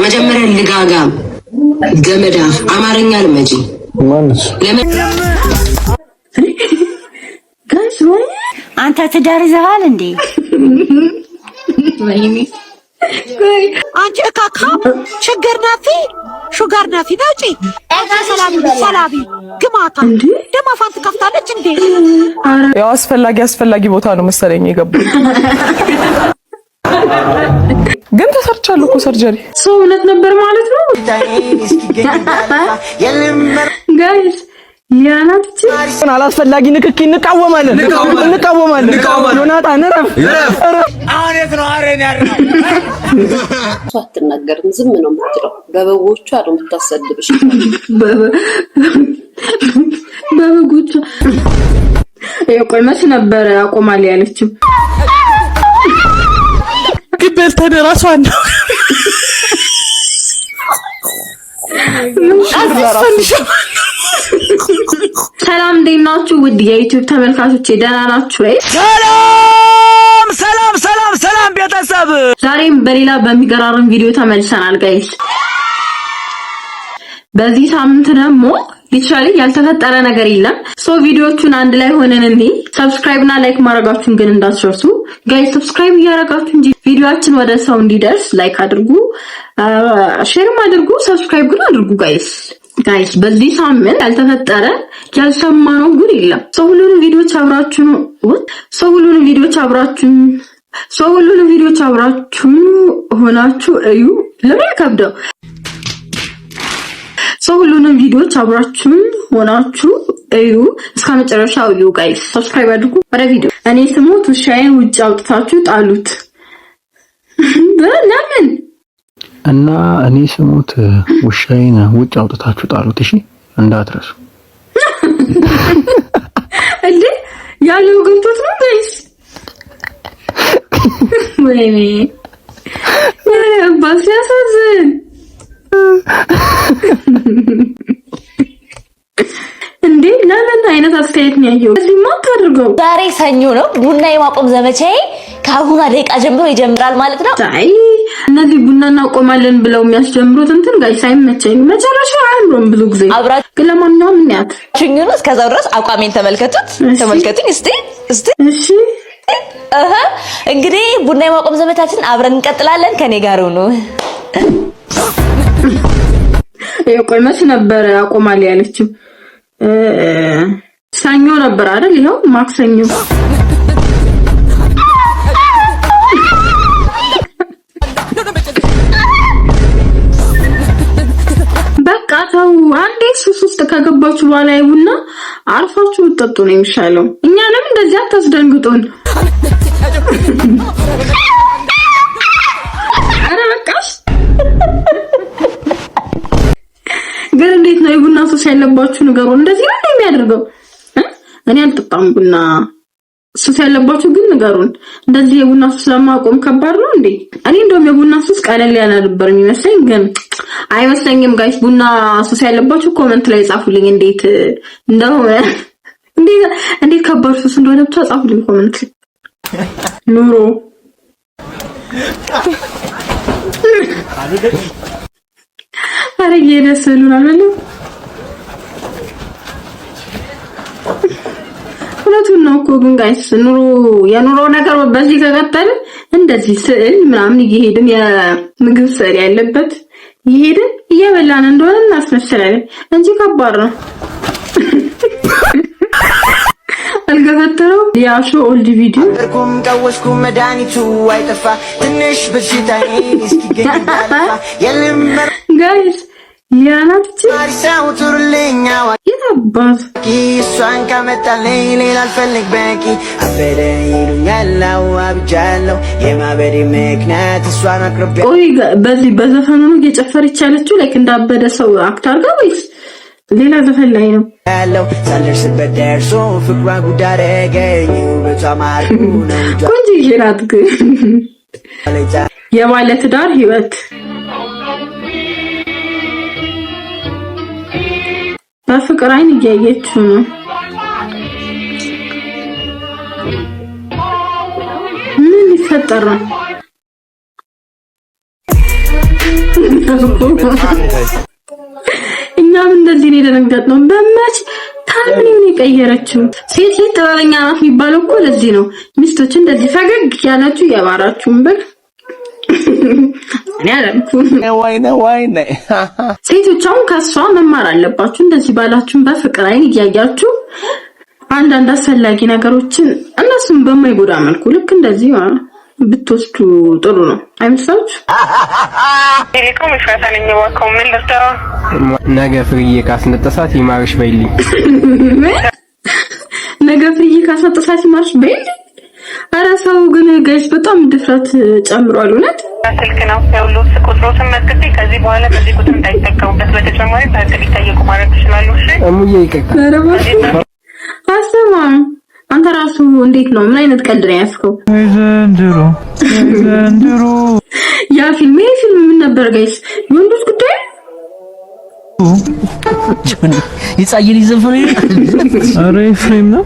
መጀመሪያ ልጋጋም ገመዳ አማርኛ ልመጂ ማንስ ጋሽ ወይ አንተ ትዳር ይዘሃል እንዴ? ወይኔ ወይ አንቺ ካካ ችግር ናፊ ሹጋር ናፊ ናጪ ሰላቢ ግማታ እንዴ ደማፋን ትከፍታለች እንዴ? ያው አስፈላጊ ቦታ ነው መሰለኝ የገባው። ግን ተሰርቻለሁ እኮ ሰርጀሪ ሰው እውነት ነበር ማለት ነው ጋይስ። ያናቺ አላስፈላጊ ንክኪ እንቃወማለን። ዮናታን ረፍ አሁን የት ነው አሬን ያርነው? አትናገርም፣ ዝም ነው የምትለው። በበጎቹ አይደል የምታሰድብሽ? በበጎቹ ቆይ መች ነበር አቆማል ያለችው? ግበል ተደራሷን ነው ሰላም እንዴት ናችሁ? ውድ የዩቲዩብ ተመልካቾቼ ደህና ናችሁ ወይ? ሰላም ቤተሰብ፣ ዛሬም በሌላ በሚገራርም ቪዲዮ ተመልሰናል ጋይስ። በዚህ ሳምንት ደግሞ ሊትራሊ ያልተፈጠረ ነገር የለም። ቪዲዮቹን አንድ ላይ ሆነን እንዴ ሰብስክራይብ እና ላይክ ማድረጋችሁን ግን እንዳትረሱ ጋይስ። ሰብስክራይብ እያደረጋችሁ እንጂ ቪዲዮአችን ወደ ሰው እንዲደርስ ላይክ አድርጉ፣ ሼርም አድርጉ፣ ሰብስክራይብ ግን አድርጉ ጋይስ። በዚህ ሳምንት ያልተፈጠረ ያልሰማነው ጉድ የለም። ሁሉንም ቪዲዮዎች አብራችሁ ሆናችሁ እዩ። ለምን ከብደው ሁሉንም ቪዲዮዎች አብራችሁ ሆናችሁ እዩ፣ እስከ መጨረሻው እዩ ጋይስ። ሰብስክራይብ አድርጉ። ወደ ቪዲዮ። እኔ ስሞት ውሻዬን ውጭ አውጥታችሁ ጣሉት። ለምን? እና እኔ ስሞት ውሻዬን ውጭ አውጥታችሁ ጣሉት። እሺ እንዳትረሱ። እንዴ ያለው ገብቶት ነው ጋይስ? ወይኔ ባስ ያሳዝን። እንዴ ለምን አይነት አስተያየት ነው ያየው? እዚህ ማት አድርገው። ዛሬ ሰኞ ነው። ቡና የማቆም ዘመቻዬ ከአሁኑ ደቂቃ ጀምሮ ይጀምራል ማለት ነው። አይ እነዚህ ቡና እናቆማለን ብለው የሚያስጀምሩት እንትን ጋይስ አይመቸኝም። መጨረሻ አያምሩም ብዙ ጊዜ። ግን ለማንኛውም እንያት ችግሩ ነው። እስከዛው ድረስ አቋሜን ተመልከቱኝ እስቲ። እሺ እንግዲህ ቡና የማቆም ዘመቻችን አብረን እንቀጥላለን። ከኔ ጋር ሆኖ ቆይ መች ነበር አቆማል ያለችው? ሰኞ ነበር አይደል? ይሄው ማክሰኞ። በቃ ተው አንዴ ሱስ ውስጥ ከገባችሁ በኋላ ይቡና አርፋችሁ ወጥጡ ነው የሚሻለው። እኛንም እንደዚህ አታስደንግጡን። አረ በቃሽ። ግን እንዴት ነው የቡና ሱስ ያለባችሁ ነገሩ? እንደዚህ ነው የሚያደርገው? እኔ አልጠጣም ቡና። ሱስ ያለባችሁ ግን ንገሩን። እንደዚህ የቡና ሱስ ለማቆም ከባድ ነው እንዴ? እኔ እንደውም የቡና ሱስ ቀለል ያለ ነበር የሚመስለኝ፣ ግን አይመስለኝም ጋይስ። ቡና ሱስ ያለባችሁ ኮሜንት ላይ ጻፉልኝ። እንዴት ከባድ ሱስ እንደሆነ ብቻ ጻፉልኝ ኮሜንት ላይ። ኑሮ አረጌ ደስሉናል በሉ። ሁለቱን ነው እኮ ግን ጋይስ። የኑሮ ነገር በዚህ ከቀጠለ እንደዚህ ስዕል ምናምን እየሄድን የምግብ ስዕል ያለበት እየሄድን እየበላን እንደሆነ እናስመስላለን እንጂ ከባድ ነው። አልገፈተረው ያሾ ኦልድ ቪዲዮ እርኩም ቀወስኩም መድኃኒቱ አይጠፋ ትንሽ በሽታዬ እስኪገኝ የልመር ጋይስ ያናቺ አሪሳው ቱርልኛው የታባስ ኪሷን ካመጣልኝ ሌላ አልፈልግ በቂ አበደ ይሉኛል አብጃለሁ የማበዴ ምክንያት እሷን አቅርቤ። ቆይ በዚህ በዘፈኑ ነው እየጨፈረች ያለችው ላይክ እንዳበደ ሰው አክተር ጋር ወይስ ሌላ ዘፈን ላይ ነው ያለው? ሳልደርስበት ደርሶ ፍቅሯ ጉድ አደረገኝ ውበቷ ማርኩ ነው ቆንጆ ይራት ግን የባለ ትዳር ህይወት በፍቅር አይን እያየችው ነው። ምን ይፈጠራል? እኛም እንደዚህ ነው የደነገጥነው። በመች ታምኒውን የቀየረችው ሴት ጥበበኛ ናት የሚባለው እኮ ለዚህ ነው። ሚስቶች እንደዚህ ፈገግ ያላችሁ ያባራችሁን በል እኔ አላልኩም። ወይኔ ሴቶች አሁን ከሷ መማር አለባችሁ። እንደዚህ ባላችሁን በፍቅር አይን እያያችሁ አንዳንድ አስፈላጊ ነገሮችን እነሱም በማይጎዳ መልኩ ልክ እንደዚህ ብትወስዱ ጥሩ ነው አይመስላችሁ? ቴሌኮም ይፈታልኝ ወጣው ምን ልትራ ነገ ፍሪዬ ካስነጠሳት ይማርሽ በይልኝ። ነገ ፍሪዬ ካስነጠሳት ይማርሽ በይልኝ። ኧረ ሰው ግን ጋይስ በጣም ድፍረት ጨምሯል። እውነት ስልክ ነው ያለው ቁጥሮትን መዝግቤ ከዚህ በኋላ በዚህ ቁጥር እንዳይጠቀሙበት በተጨማሪ ታጥቂ ታየቁ ማለት ይችላል። እሺ እሙዬ ይቀርታ አሰማም አንተ ራሱ እንዴት ነው? ምን አይነት ቀልድ ነው ያስከው? ዘንድሮ ያ ፊልም ምን ነበር ጋይስ? የወንዶች ጉዳይ ይጻይል ይዘፈን አሬ ፍሬም ነው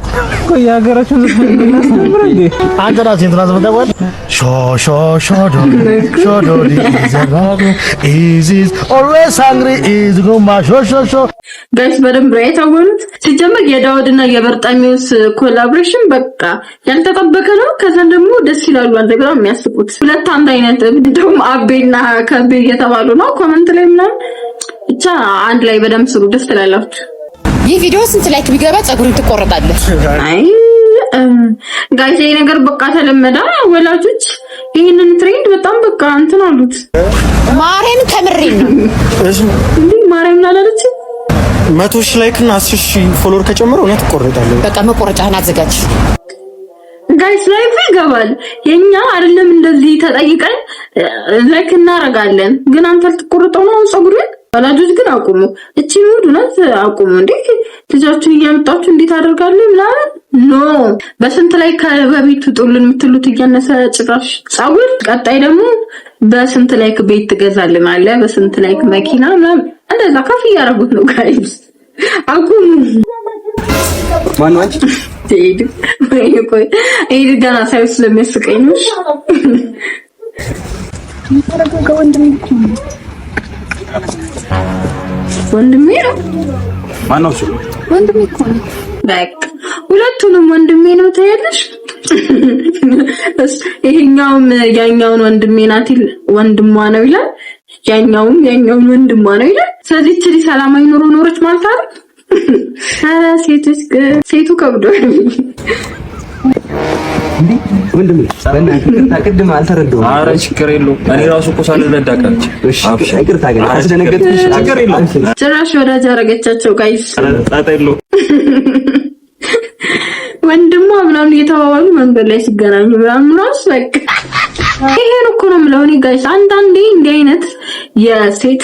ቆይ ሀገራችን ዘፈን ነበር እንዴ? አገራችን ትራንስፈርታል ሾዶ is always hungry is goma ሾ ጋይስ በደንብ ነው የታወኑት። ሲጀመር የዳውድና የበርጣሚውስ ኮላቦሬሽን በቃ ያልተጠበቀ ነው። ከዛ ደግሞ ደስ ይላሉ። አንተ በጣም የሚያስቁት ሁለት አንድ አይነት ደግሞ አቤና ከቤ እየተባሉ ነው ኮሜንት ላይ ምናምን ብቻ አንድ ላይ በደንብ ስሩ። ደስ ትላላችሁ። ይህ ቪዲዮ ስንት ላይክ ቢገባ ጸጉሩን ትቆረጣለህ? አይ ጋይስ ይሄ ነገር በቃ ተለመደ። ወላጆች ይሄንን ትሬንድ በጣም በቃ እንትን አሉት። ማርያም ከምሬን ነው። እሺ እንዴ ማርያም ላለች 100,000 ላይክ እና 10,000 ፎሎወር ከጨመረ እውነት ትቆረጣለህ። በቃ መቆረጫህን አዘጋጅ። ጋይስ ላይክ ይገባል። የኛ አይደለም እንደዚህ ተጠይቀን ላይክ እናረጋለን። ግን አንተ ልትቆርጠው ነው ጸጉሩን። ወላጆች ግን አቁሙ። እቺ ሙድ እውነት አቁሙ። እንዴ ልጃችሁን እያመጣችሁ እንዴት አደርጋለሁ ምናምን ኖ በስንት ላይ ከበቤቱ ጥሉን የምትሉት እያነሰ ጭራሽ ጸጉር። ቀጣይ ደግሞ በስንት ላይ ቤት ትገዛልን አለ፣ በስንት ላይ መኪና ምናምን እንደዛ ከፍ እያደረጉት ነው ጋይስ አቁሙ። ማን አንቺ ቴዲ ወይ ይሄ ገና ሳይው ስለሚያስቀኝ ነው። ወንድሜ ነው። ማን ነው? ወንድሜ እኮ ነው። በቃ ሁለቱንም ወንድሜ ነው ታያለሽ። ይሄኛውም ያኛውን ወንድሜ ናት ወንድሟ ነው ይላል፣ ያኛውን ወንድሟ ነው ይላል። ስለዚህ ትሪ ሰላማዊ ኑሮ ኖረች ማለት አይደል? አረ ሴቱ ከብዷል። ወንድሜ በእናትህ አልተረዳሁም። ኧረ ችግር የለውም። እኔ ራሱ እኮ ሳልረዳ ቀረች። እሺ ይቅርታ ግን አስደነገጥኩሽ። ችግር የለውም። ጭራሽ ወዳጅ አደረገቻቸው ጋይስ። ጣጣ የለውም። ወንድሟ ምናምን እየተባባሉ መንገድ ላይ ሲገናኙ ምናምን ራሱ በቃ ይሄን እኮ ነው የምለው እኔ ጋይስ። አንዳንዴ እንዲህ አይነት የሴት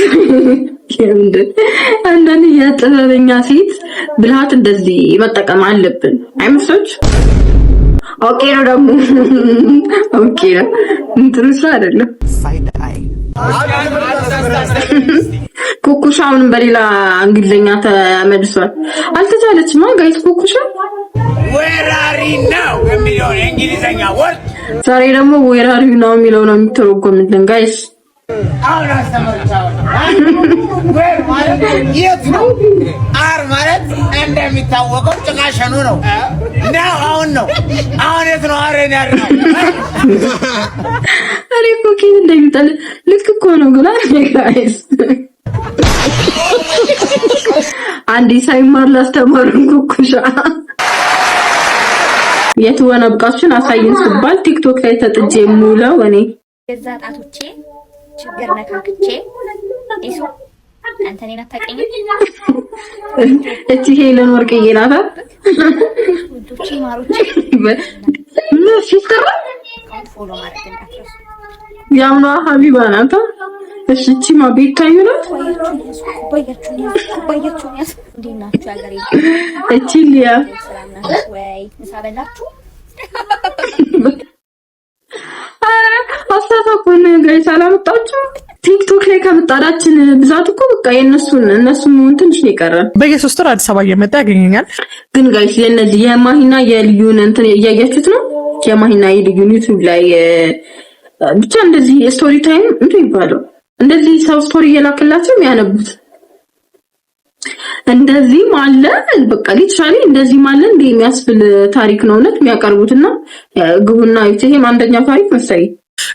አንዳንዴ የጥበበኛ ሴት ብልሃት እንደዚህ መጠቀም አለብን አይመስሎች? ኦኬ ነው ደግሞ ኦኬ ነው እንትሩስ አይደለም። ኩኩሻውን በሌላ እንግሊዘኛ ተመልሷል። አልተቻለችም ጋይስ ኩኩሻ ወራሪ ነው የሚለው እንግሊዘኛ ወርድ ዛሬ ደግሞ ወራሪ ነው የሚለው ነው የሚተረጎምልን ጋይስ። አሁን አስተምርቻለሁ። ወር ማለት የት ነው? አር ማለት እንደሚታወቀው ጭቃሸኑ ነው። አሁን የት ነው አረን ያለው? አሬ ኮኪ እንደሚጣል ልክ እኮ ነው ግላ ጋይስ። አንዲ ሳይማር ላስተማሩን ኩኩሻ የትወና ብቃችን አሳይን ሲባል ቲክቶክ ላይ ተጥጄ ሙለው እኔ ገዛ ጣቶቼ ችግር ነካክቼ ኢሱ አንተ ነህ ታቀኝ እቺ ሄለን ወርቅዬ ናታ። ውዶቼ ማሮቼ ምን ሲስተር ፎሎ ማድረግ እንዳትረሱ። ያውና ሀቢባ ናታ። እሺ እቺ ማቤት ታዩናት ባያችሁ እንዴናችሁ ያገሬ እቺ ሊያ ወይ ምሳ በላችሁ? አስተሳሰቡን ጋይስ አላመጣችሁ። ቲክቶክ ላይ ከመጣዳችን ብዛት እኮ በቃ እነሱን ትንሽ ነው የቀረን። በየሶስት ወር አዲስ አበባ እየመጣ ያገኘኛል። ግን ጋይስ የነዚህ የማሂና የልዩን እንትን እያያችሁት ነው። የማሂና የልዩን ዩቲዩብ ላይ ብቻ እንደዚህ ስቶሪ ታይም እንትን ይባላል እንደዚህ ሰው ስቶሪ እየላከላቸው የሚያነቡት እንደዚህ ማለ በቃ ሊትራሊ እንደዚህ ማለ እንደ የሚያስብል ታሪክ ነው እውነት የሚያቀርቡትና ግቡና ይሄም አንደኛው ታሪክ መሰለኝ።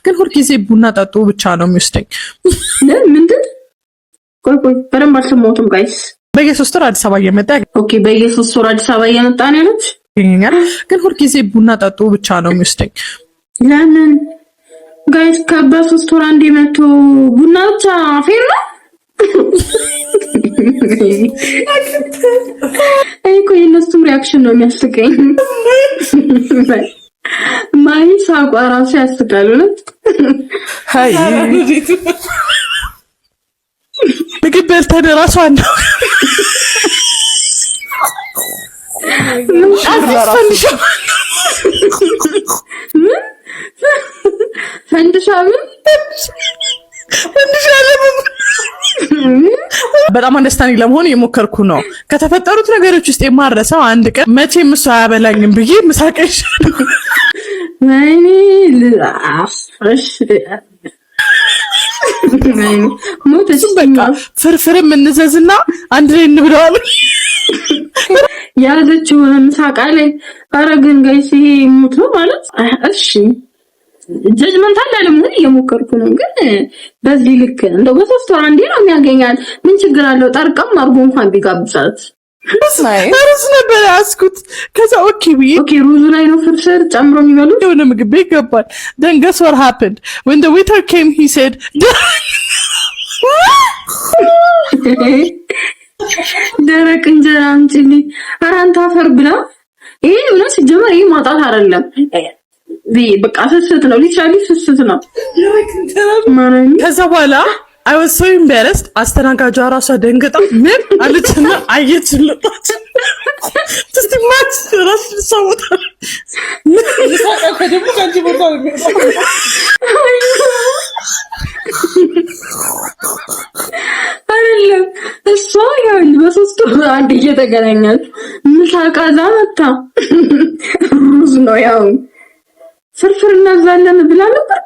ግን ሁልጊዜ ቡና ጠጡ ብቻ ነው የሚወስደኝ። ምንድን ቆይ በደንብ አልሰማሁትም ጋይስ። በየ3 ወር አዲስ አበባ እየመጣ ኦኬ፣ በየ3 ወር አዲስ አበባ እየመጣ ነው ያሉት ይገኛል። ግን ሁልጊዜ ቡና ጠጡ ብቻ ነው የሚወስደኝ። ለምን ጋይስ? ከበ3 ወር አንዴ መጥቶ ቡና ብቻ ፌር ነው? አይ ቆይ እነሱም ሪአክሽን ነው የሚያስቀኝ። ማይ ሳቋ ራሱ ያስቃል እውነት። ሃይ ምግብ በልተን እራሱ ነው በጣም አንደርስታንዲንግ ለመሆን የሞከርኩ ነው። ከተፈጠሩት ነገሮች ውስጥ የማረሰው አንድ ቀን መቼም እሱ አያበላኝም ብዬ ምሳቀሽ ማይኒ ለአፍሽ ሞተሽ በቃ ፍርፍርም እንዘዝና አንድ ላይ እንብለዋል ያዘችው ምሳቃ ላይ። ኧረ ግን ጋይስ ይሄ ሞት ነው ማለት እሺ ጀጅመንት አላለም ግን እየሞከርኩ ነው። ግን በዚህ ልክ እንደው በ3 ወር አንዴ ነው የሚያገኛል። ምን ችግር አለው? ጠርቀም አርጎ እንኳን ቢጋብዛት ሩዝ ነበር ያስኩት። ከዛ ኦኬ ሩዙ ላይ ነው ፍርፍር ጨምሮ የሚበሉት። የሆነ ምግብ ቤት ገባል። then guess what happened when the waiter came he said ደረቅ እንጀራ አምጪልኝ። ኧረ አንተ አፈር ብላ። ይሄ ነው ሲጀመር ይሄ ማጣት አይደለም። በቃ ስስት ነው ሊትራሊ ስስት ነው። ከዛ በኋላ I was so embarrassed አስተናጋጇ ራሷ ደንግጣ ምን አለችና አየችልጣች just imagine ራስ ሰውታ ለሳቀ ከደሙ ካንቺ ቦታ አይደለም እሷ ያል በ3 ወር አንዴ እየተገናኛል ምሳቃ ዛመታ ሩዝ ነው ያው ፍርፍር እናዛለን ብላ ነበር።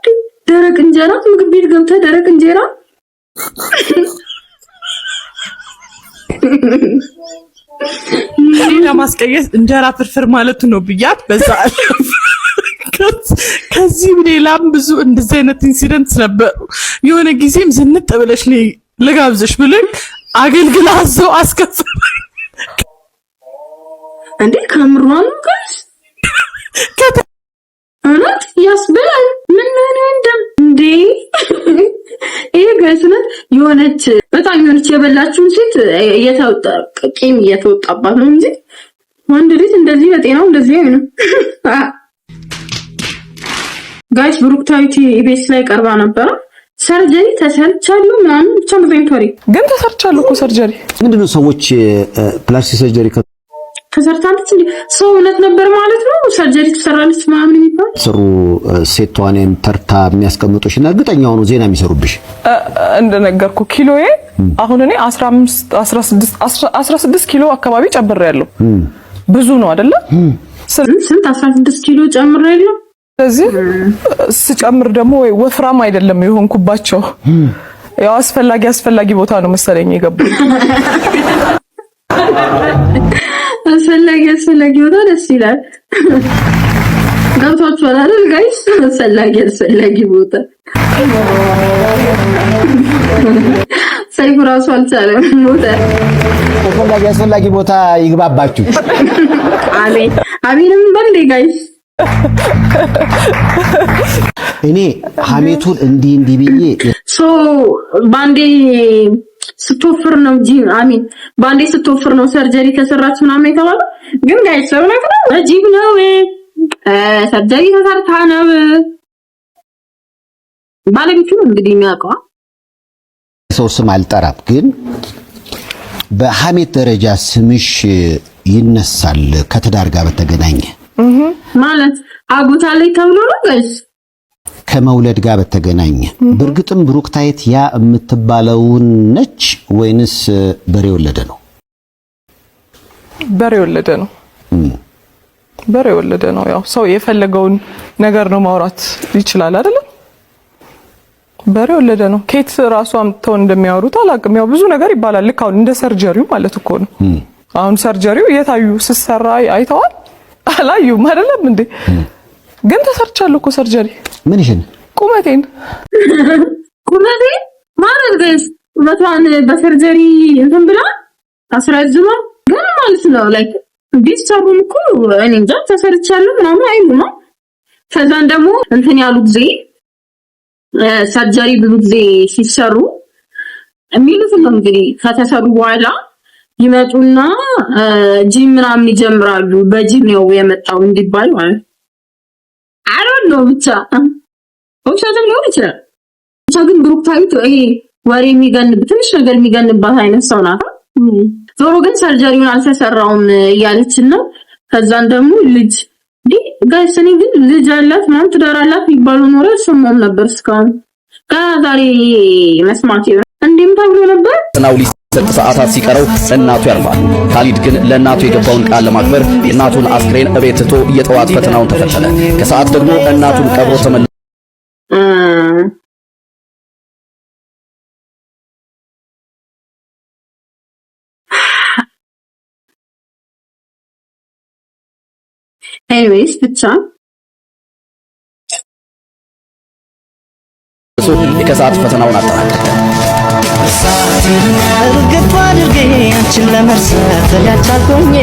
ደረቅ እንጀራ ምግብ ቤት ገብተህ ደረቅ እንጀራ ለማስቀየስ እንጀራ ፍርፍር ማለት ነው ብያት በዛ ከዚህ ሌላም ብዙ እንደዚህ አይነት ኢንሲደንትስ ነበሩ። የሆነ ጊዜም ዝንጥ ብለሽ ልጋብዝሽ ብለኝ አገልግላዘው አስከፈለ እንዴ ከምሯን ጋይስ አናት ያስበላል። ምን እንደም እንዴ ይሄ ጋይስነት የሆነች በጣም የሆነች የበላችሁን ሴት ቂም እየተወጣባት ነው እንጂ ወንድ ልጅ እንደዚህ በጤናው እንደዚህ አይሆንም። ጋይስ ብሩክታዊት ኢቢኤስ ላይ ቀርባ ነበር። ሰርጀሪ ተሰርቻለሁ ምናምን ብቻ መዘንቶሪ ግን ተሰርቻለሁ እኮ ሰርጀሪ ምንድነው? ሰዎች ፕላስቲክ ሰርጀሪ ተሰርታለች እንዴ? ሰው እውነት ነበር ማለት ነው? ሰርጀሪ ተሰራለች ምናምን የሚባል ሰሩ ሴት ተዋናይን ተርታ የሚያስቀምጡሽና እርግጠኛ ሆኖ ዜና የሚሰሩብሽ እንደነገርኩ ኪሎዬ አሁን እኔ 16 ኪሎ አካባቢ ጨምሬያለሁ። ብዙ ነው አይደለ? ስንት 16 ኪሎ ጨምሬያለሁ። ስለዚህ ስጨምር ደግሞ ወይ ወፍራም አይደለም የሆንኩባቸው። ያው አስፈላጊ ቦታ ነው መሰለኝ የገባው። አስፈላጊ ቦታ ደስ ይላል። ገብቷችኋል አይደል ጋይስ? አስፈላጊ ቦታ ሳይፉ ራሱ አልቻለም። አስፈላጊ ቦታ ይግባባችሁ። አሜንም በልዴ ጋይስ እኔ ሀሜቱን እንዲህ ብዬ ባንዴ ስትወፍር ነው ባንዴ ስትወፍር ነው ሰርጀሪ ተሰራች ምናምን የተባለው። ግን ጋይስ ሰውነት ነው አጂብ ነው። ሰርጀሪ ተሰርታ ነው ባለቤቱ እንግዲህ የሚያውቀው። ሰው ስም አልጠራም፣ ግን በሀሜት ደረጃ ስምሽ ይነሳል ከትዳር ጋር በተገናኘ ማለት አጎታ ላይ ተብሎ ነው ጋይስ ከመውለድ ጋር በተገናኘ። በእርግጥም ብሩክታይት ያ የምትባለውን ነች ወይንስ በሬ ወለደ ነው? በሬ ወለደ ነው። ያው ሰው የፈለገውን ነገር ነው ማውራት ይችላል አይደል? በሬ ወለደ ነው። ኬት ራሱ አምጥተው እንደሚያወሩት አላውቅም። ያው ብዙ ነገር ይባላል። ልክ አሁን እንደ ሰርጀሪው ማለት እኮ ነው። አሁን ሰርጀሪው የታዩ ሲሰራ አይተዋል አላዩም አይደለም እንዴ? ግን ተሰርቻለሁ እኮ ሰርጀሪ። ምን ይሽን ቁመቴን ማለት ጋይስ ቁመቷን በሰርጀሪ እንትን ብላ አስረዝማ ግን ማለት ነው ላይክ ቢሰሩም እኮ እኔ እንጃ ተሰርቻለሁ ምናምን አይሉማ። ከዛን ደግሞ እንትን ያሉ ጊዜ ሰርጀሪ ብዙ ጊዜ ሲሰሩ የሚሉት ነው እንግዲህ ከተሰሩ በኋላ ይመጡና ጂም ምናምን ይጀምራሉ። በጂም ነው የመጣው እንዲባል ማለት ነው። ብቻ ኦፕሽን ሊሆን ይችላል። ብቻ ግን ብሩክታዊት ይሄ ወሬ የሚገንብ ትንሽ ነገር የሚገንባት አይነት ሰው ናት። ዞሮ ግን ሰርጀሪውን አልተሰራውም እያለችን ነው። ከዛን ደግሞ ልጅ ጋይስ እኔ ግን ልጅ አላት ምናምን ትዳር አላት የሚባለው ኖረ ሰሞን ነበር እስካሁን ዛሬ መስማት እንዴም ተብሎ ነበር። ነው ሊሰጥ ሰዓታት ሲቀረው እናቱ ያርፋል። ካሊድ ግን ለእናቱ የገባውን ቃል ለማክበር የእናቱን አስክሬን እቤት ትቶ የጠዋት ፈተናውን ተፈተነ። ከሰዓት ደግሞ እናቱን ቀብሮ ተመለሰ። ኤኒዌይስ ብቻ ከሰዓት ፈተናውን አጠናቀቀ። እርግጥ አድርጌ አንቺን ለመርሳት ያቻልኩኝ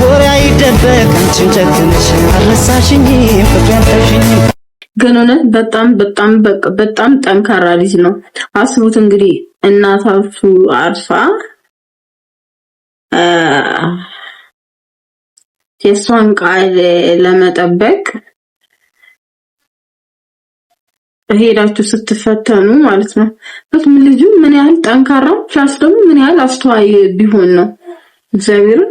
ወሬ አይደበቅ አንቺን ጨክነሽ አረሳሽኝ ፍቅር ያልተሽኝ። ግን እውነት በጣም ጠንካራ ልጅ ነው። አስቡት እንግዲህ እናታችሁ አርፋ የሷን ቃል ለመጠበቅ ሄዳችሁ ስትፈተኑ ማለት ነው። በስም ልጁ ምን ያህል ጠንካራ ፕላስ ደግሞ ምን ያህል አስተዋይ ቢሆን ነው። እግዚአብሔርን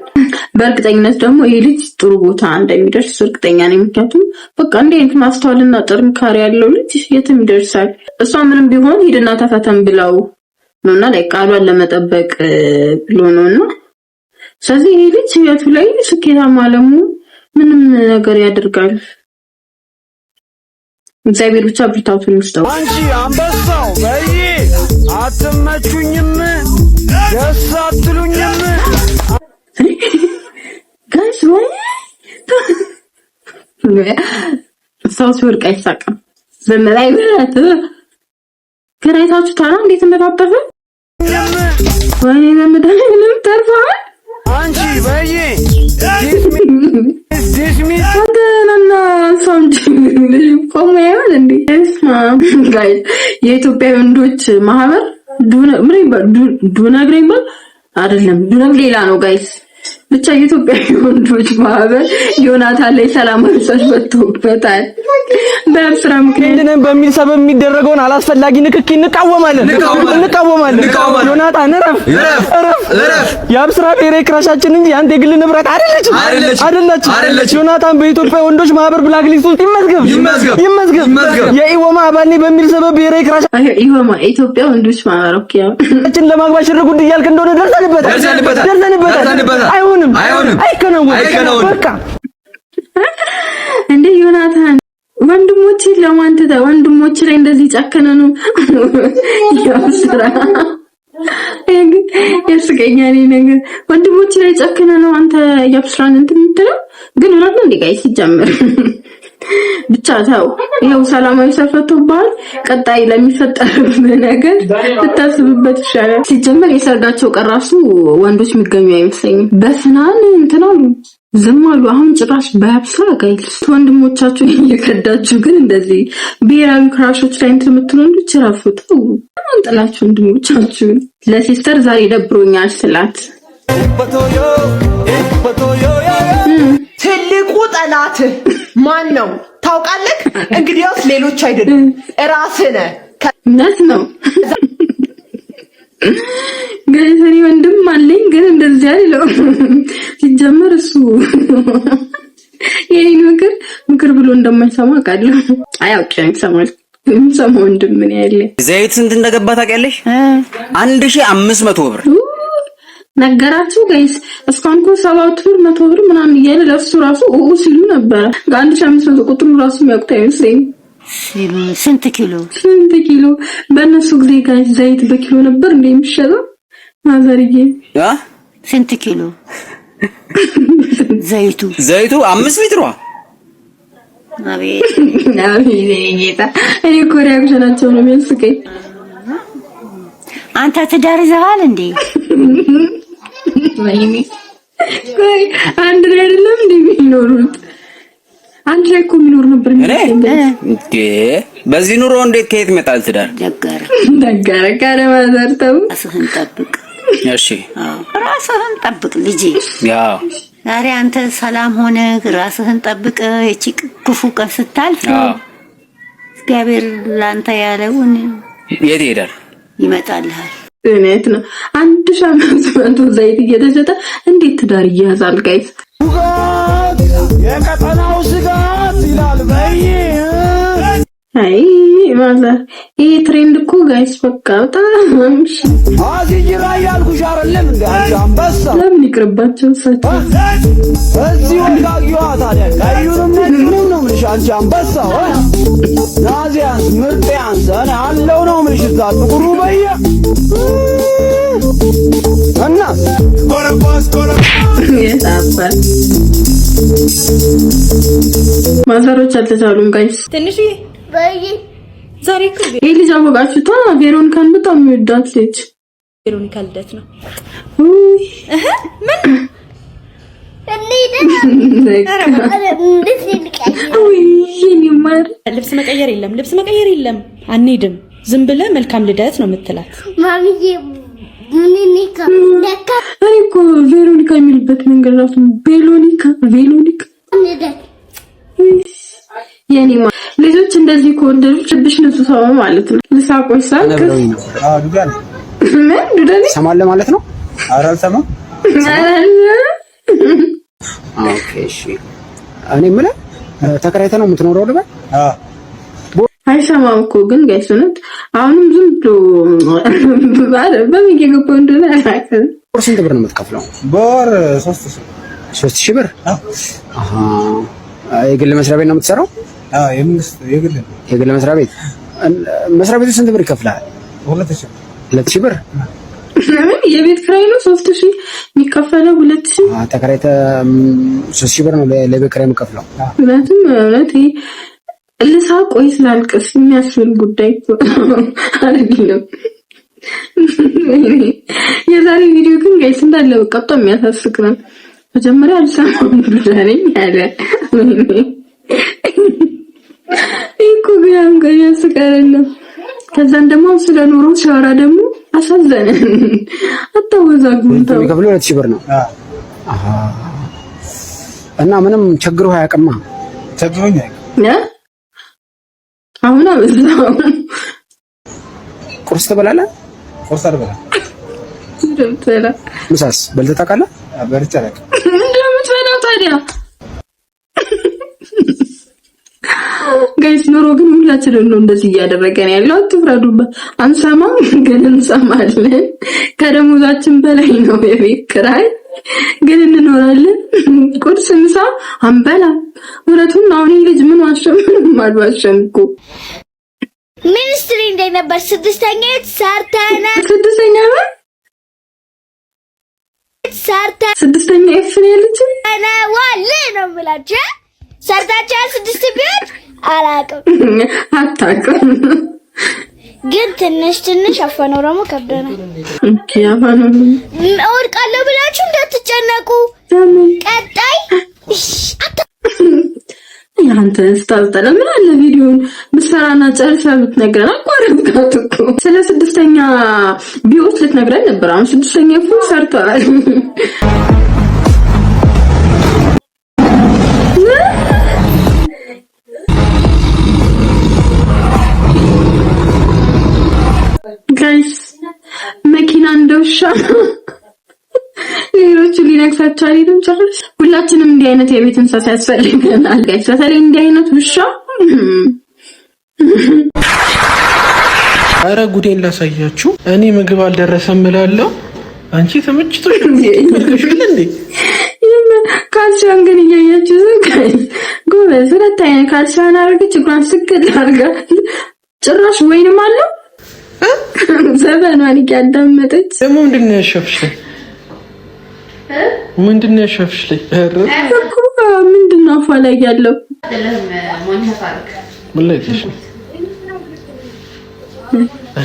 በእርግጠኝነት ደግሞ ይሄ ልጅ ጥሩ ቦታ እንደሚደርስ እርግጠኛ ነኝ። ምክንያቱም በቃ እንደ አይነት ማስተዋልና ጥንካሬ ያለው ልጅ የትም ይደርሳል። እሷ ምንም ቢሆን ሂድና ተፈተን ብለው ነውና ላይ ቃሏን ለመጠበቅ ብሎ ነውና ስለዚህ ይሄ ልጅ ህይወቱ ላይ ስኬታማ ለመሆን ምንም ነገር ያደርጋል። እግዚአብሔር ብቻ ብርታቱን ይስጠው። አንቺ አንበሳው በይ አትመቹኝም ደስ አትሉኝም ጋይስ ወይ ሰው ሲወርቅ አይሳቅም። በመላይ ብረት ከራይታችሁ ታራ እንዴት እንደታጠፈ ወይኔ ለምዳን ምንም ተርፏል። አንቺ በይ ዲስሚ ታደናና ሳውንድ ቆመያል እንዴ ጋይስ የኢትዮጵያ ወንዶች ማህበር ዱነግሬም አይደለም ዱነግ ሌላ ነው ጋይስ። ብቻ የኢትዮጵያ ወንዶች ማህበር ዮናታን ላይ ሰላማዊ ሰልፍ ወጥቶበታል። በስራ ምክንያት በሚል ሰበብ የሚደረገውን አላስፈላጊ ንክኪ እንቃወማለን። ዮናታን እረፍ። የአብስራ ብሔራዊ ክራሻችን እንጂ አንተ የግል ንብረት አይደለች። ዮናታን በኢትዮጵያ ወንዶች ማህበር ብላክ ሊስት ውስጥ ይመዝገብ። የኢወማ አባል ነኝ በሚል ሰበብ ብሔራዊ ክራሽ ኢወማ ኢትዮጵያ ወንዶች ማህበር ኦኬ ለማግባት ሽርጉድ እያልክ እንደሆነ ደርሰንበታል። አይከናወንም። በቃ እንደ ዮናታን ወንድሞች ለማንተ ወንድሞች ላይ እንደዚህ ጨከነ ነው ያስራ ያስገኛኔ ነገር ወንድሞች ላይ ጨከነ ነው። አንተ ያብስራን እንትን የምትለው ግን እውነት ነው እንዴ ጋይስ? ሲጀምር ብቻ ታው ይሄው ሰላማዊ ሰልፈቶባል። ቀጣይ ለሚፈጠር ነገር ብታስብበት ይሻላል። ሲጀምር የሰርጋቸው ቀራሱ ወንዶች የሚገኙ አይመስለኝም። በፍናን እንትን አሉ ዝም አሉ። አሁን ጭራሽ በያብስራ ጋይስ ወንድሞቻችሁ እየከዳችሁ ግን እንደዚህ ብሔራዊ ክራሾች ላይ እንትን የምትሉ ወንዶች ራፉት አንጠላችሁ ወንድሞቻችሁ። ለሲስተር ዛሬ ደብሮኛል ስላት ትልቁ ጠላት ማን ነው ታውቃለህ? እንግዲያውስ ሌሎች አይደሉም ራስህ ነህ። እውነት ነው ገለሰሪ ወንድም አለኝ ግን እንደዚህ አይደለም። ሲጀመር እሱ የኔን ምክር ብሎ እንደማይሰማ ቃል አያውቅም። ሰማው ወንድም ምን ያለ ዘይት ስንት እንደገባ ታውቂያለሽ? 1500 ብር ነገራችሁ ጋይስ። እስካሁን እኮ 7 ብር 100 ብር ምናምን እያለ ለሱ ራሱ ሲሉ ነበር። 1500 ቁጥሩ ራሱ የሚያውቁት አይመስለኝም። ስንት ኪሎ በእነሱ ጊዜ ጋር ዘይት በኪሎ ነበር እንደ የሚሸጠው ማዘርዬ ስንት ኪሎ ዘይቱ 5 ሊትሯ አቤት ጌታ እኔ ኮሪያ ግሸናቸው ነው የሚያስቀኝ አንተ ትዳር ይዘሃል እንዴ ወይኔ ቆይ አንድ ላይ አይደለም እንዴ የሚኖሩት አንድ ላይ እኮ የሚኖር ነበር እንዴ በዚህ ኑሮ እንዴት ከየት መጣል ትዳር ደጋረ ካረ ማዘርተው ራስህን ጠብቅ እሺ ራስህን ጠብቅ ልጄ ያው ዛሬ አንተ ሰላም ሆነ ራስህን ጠብቅ እቺ ክፉ ቀን ስታልፍ እግዚአብሔር ላንተ ያለውን የት ሄዳል ይመጣልሃል እውነት ነው 1500 ዘይት እየተሸጠ እንዴት ትዳር ይያዛል ጋይስ የቀጠናው ስጋት ይላል በይ አይ ማዘር ይሄ ትሬንድ እኮ ጋይስ በቃ በጣም አዚጅራ ያልኩሽ አይደለም እንዴ አንበሳ ለምን ይቅርባቸው ሰጥቶ በዚህ ወጋጊዋ ታዲያ ቀዩንም ነጭንም ነው ምንሽ አንቺ አንበሳ ናዚያንስ ምርጥያንስ እኔ አለው ነው ምንሽ ጥቁሩ በየ እና የታባል ማዘሮች አልተቻሉም ጋይስ ትንሽ በይ ዛሬ እኮ ይሄ ልጅ አወቃችሁታ ቬሮኒካን በጣም የሚወዳት ልጅ ቬሮኒካ ልደት ነው ምን ልብስ መቀየር የለም አንሄድም ዝም ብለህ መልካም ልደት ነው የምትላት ማሚዬ ቬሮኒካ እኔ እኮ ቬሮኒካ የሚልበት መንገድ ራሱ ቬሎኒካ የኔ ልጆች እንደዚህ ከወደዱ ልብሽ ንጹህ ሰው ማለት ነው ልሳቆች ሳልክ ዱዳን ምን ዱዳን ሰማለ ማለት ነው አራል ሰማ ኦኬ እሺ እኔ ምለ ተከራይተ ነው የምትኖረው ልበል አይሰማም እኮ ግን ጋይሶነት አሁንም ዝም ብሎ በሚገ ገባው እንደሆነ አላውቅም ስንት ብር ነው የምትከፍለው በወር 3000 ብር አሃ የግል መስሪያ ቤት ነው የምትሰራው የግል መስሪያ ቤት ቤቱ ስንት ብር ይከፍላል 2000 ብር የቤት ኪራይ ነው 3000 የሚከፈለው 2000 ተከራይተ 3000 ብር ነው ለቤት ኪራይ የምከፍለው ምክንያቱም እውነት ልሳቆይ ስላልቅስ የሚያስብል ጉዳይ አይደለም የዛሬ ቪዲዮ ግን ጋይስ እንዳለ በቃ የሚያሳስቅ ነው መጀመሪያ አልሰማም ብለኝ አለ እኮ ቢያም ጋር ያስቀረለም ከዛን ደግሞ ስለ ኑሮ ሲያወራ ደግሞ አሳዘነ አታወዛግቡታው ከብሎ 2000 ብር ነው አሃ እና ምንም ችግሩ አያቀማ ችግሩኝ አሁን አበዛው ቁርስ ትበላለህ ቁርስ አልበላም ምሳስ በልተህ ታውቃለህ በልቼ አላውቅም እንደምትበላው ታዲያ ጋይስ ኑሮ ግን ሁላችንም ነው እንደዚህ እያደረገን ያለው አትፍረዱበት አንሰማም ግን እንሰማለን ከደሞዛችን በላይ ነው የቤት ኪራይ ግን እንኖራለን ቁርስ ምሳ አንበላ እውነቱን አሁን ልጅ ምን ዋሸም ማልዋሸም እኮ ሚኒስትሪ እንደ ነበር ስድስተኛ ሰርተና ስድስተኛ ኤፍ ነው ያለች እኔ ዋለ ነው የምላችሁ ሰርታችሁ 6 ቢሆን አታውቅም ግን ትንሽ አፋነው ደግሞ ከብደናል ኦኬ አፋነው እወድቃለሁ ብላችሁ እንዳትጨነቁ ቀጣይ ያንተ ስታልጠለ ምን አለ ቪዲዮን ብሰራና ጨርሳ ብትነግረን አቋርጣት እኮ ስለ ስድስተኛ ቢዮት ልትነግረን ነበር አሁን ስድስተኛ ፉል ሰርተዋል ጋይስ መኪና እንደውሻ ሌሎቹ ሊነክሳቸው አይደለም ጨርስ ሁላችንም እንዲህ አይነት የቤት እንስሳ ያስፈልገናል ጋይስ በተለይ እንዲህ አይነት ውሻ አረ ጉዴን ላሳያችሁ እኔ ምግብ አልደረሰም እላለሁ አንቺ ተመችቶሽ እንዴ ካልሻን ግን እያያችሁ ጎበዝ ሁለተኛ ካልሻን አርገች እግሯን ስቅል አርጋ ጭራሽ ወይንም አለ ዘበኗን እያዳመጠች ደግሞ ምንድነው ያሸፍሽልኝ? ምንድነው ያሸፍሽልኝ? እኮ ምንድነው አፏ ላይ ያለው? ምን ላይ ተሽ?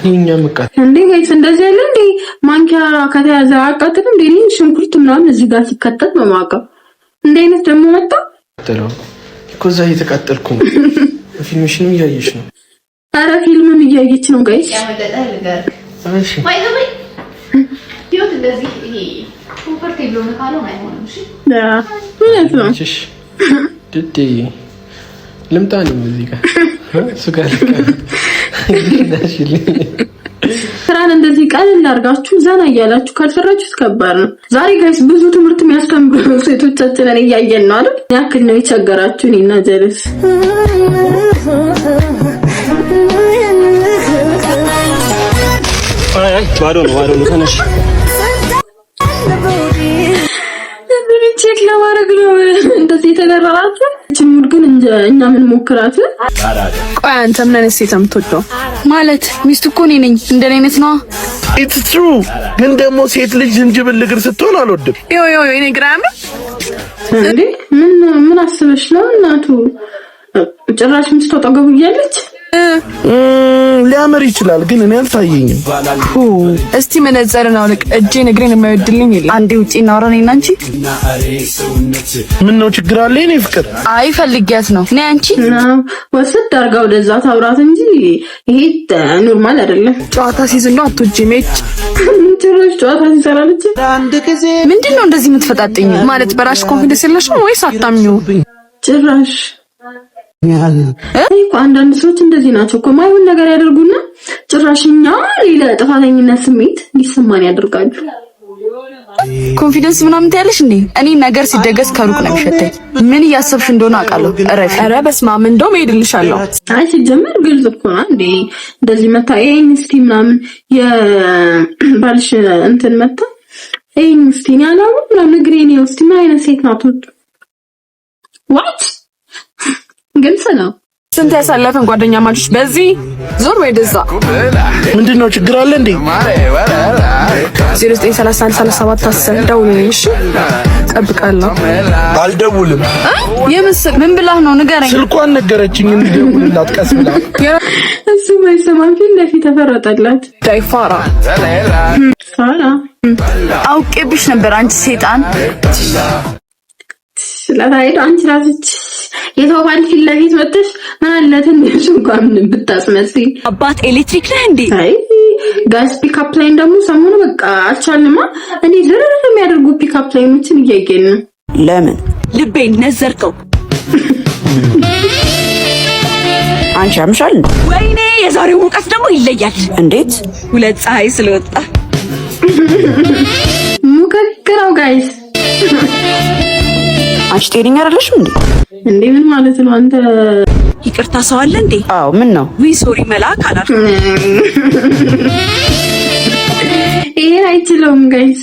እኛ መቃት እንዴ ጋይስ እንደዚህ ያለ እንዴ ማንኪያ ከተያዘ አቃጥል እንዴ ሽንኩርት ምናምን እዚህ ጋር ሲከተት ነው ማውቀው። እንዴ አይነት ደግሞ መጣ ተለው እኮ እዛ እየተቃጠልኩ ነው። ፊልምሽንም እያየሽ ነው። አረ ፊልምም እያየች ነው ጋይስ። እሺ ወይ ዲዮት እንደዚህ ይሄ ኮምፎርቴብል ሆነ ካለው አይሆንም። እሺ ምን ነው እሺ ድዴ ልምጣንም እዚህ ጋር ሱጋር ስራን እንደዚህ ቀለል አድርጋችሁ ዘና እያላችሁ ካልሰራችሁ ከባድ ነው። ዛሬ ጋይስ ብዙ ትምህርት የሚያስተምሩ ሴቶቻችንን እያየን ነው አይደል? ያክል ነው የቸገራችሁ እኔና ጀለስ አይ ባዶ ነው ተነሽ። ቼክ ለማድረግ ነው እንደዚህ የተደረራችሁ። ጅሙር ግን እኛ ምን ሞክራት? ቆይ አንተ ምን አይነት ሴት የምትወደው? ማለት ሚስቱ እኮ እኔ ነኝ። እንደኔ አይነት ነው። ኢትስ ትሩ። ግን ደግሞ ሴት ልጅ ዝንጅብል እግር ስትሆን አልወድም። እኔ ግራም እንዴ ምን አስበሽ ነው እናቱ? ጭራሽ ሚስቱ አጠገቡ እያለች ሊያምር ይችላል ግን እኔ አልታየኝም። እስቲ መነጽርን አውልቅ። እጄን እግሬን የማይወድልኝ የለም። አንዴ ውጪ እናወራ ነኝ አንቺ። ምን ነው ችግር አለ? እኔ ፍቅር አይ ፈልጊያት ነው ነኝ አንቺ ወሰድ አድርጋ ወደዛ ታውራት እንጂ ይሄ ኖርማል አይደለም። ጨዋታ ሲዝን ነው አትወጂም? ጭራሽ ጨዋታ ሲሰራለች። አንድ ጊዜ ምንድነው እንደዚህ የምትፈጣጥኝ? ማለት በራሽ ኮንፊደንስ የለሽም ወይስ አታምኚው? ጭራሽ እኮ አንዳንድ ሰዎች እንደዚህ ናቸው እኮ ማይሆን ነገር ያደርጉና ጭራሽኛ ሌላ ጥፋተኝነት ስሜት ሊሰማን ያደርጋሉ። ኮንፊደንስ ምናምን ታያለሽ እንዴ? እኔ ነገር ሲደገስ ከሩቅ ነው የሚሸተኝ። ምን እያሰብሽ እንደሆነ አውቃለሁ። እረፊ። ኧረ በስመ አብ እንደውም እሄድልሻለሁ። አይ ሲጀመር ግልጽ እኮ ነው እንዴ እንደዚህ መታ ይሄን እስቲ ምናምን የባልሽ እንትን መታ ይሄን እስቲ ያለው ምናምን ግሬኒ እስቲ ምን አይነት ሴት ናት? ዋት ግልጽ ነው። ስንት ያሳለፈን ጓደኛ ማቾች በዚህ ዞር ወይ ደዛ። ምንድነው ችግር አለ እንዴ? 09313710 ደውልልኝ። እሺ እጠብቃለሁ። አልደውልም። የምስል ምን ብላህ ነው ንገረኝ። ስልኳን ነገረችኝ እንደውልላት ቀስ ብላ። እሱ ማይሰማን ፊት ለፊት ተፈረጠላት። ዳይፋራ አውቄብሽ ነበር አንቺ ሴጣን። ስለታይዶ አንቺ ራስሽ የተባል ፊት ለፊት መጥተሽ ምን አለ ትንሽ እንኳን ብታስመስይ። አባት ኤሌክትሪክ ነህ እንዴ? አይ ጋስ ፒክአፕ ላይን ደግሞ ሰሞኑ በቃ አልቻልማ። እኔ ዝርር የሚያደርጉ ፒክአፕ ላይኖችን እያየን ነው። ለምን ልቤን ነዘርከው? አንቺ አምሻል። ወይኔ የዛሬው ሙቀት ደግሞ ይለያል። እንዴት? ሁለት ፀሐይ ስለወጣ ሙቀት ነው ጋይስ። አንቺ ጤነኛ አይደለሽም እንዴ? እንዴ ምን ማለት ነው አንተ? ይቅርታ ሰው አለ እንዴ? አዎ ምን ነው? ዊ ሶሪ መልአክ አላልኩም። ይሄን አይችልም ጋይስ።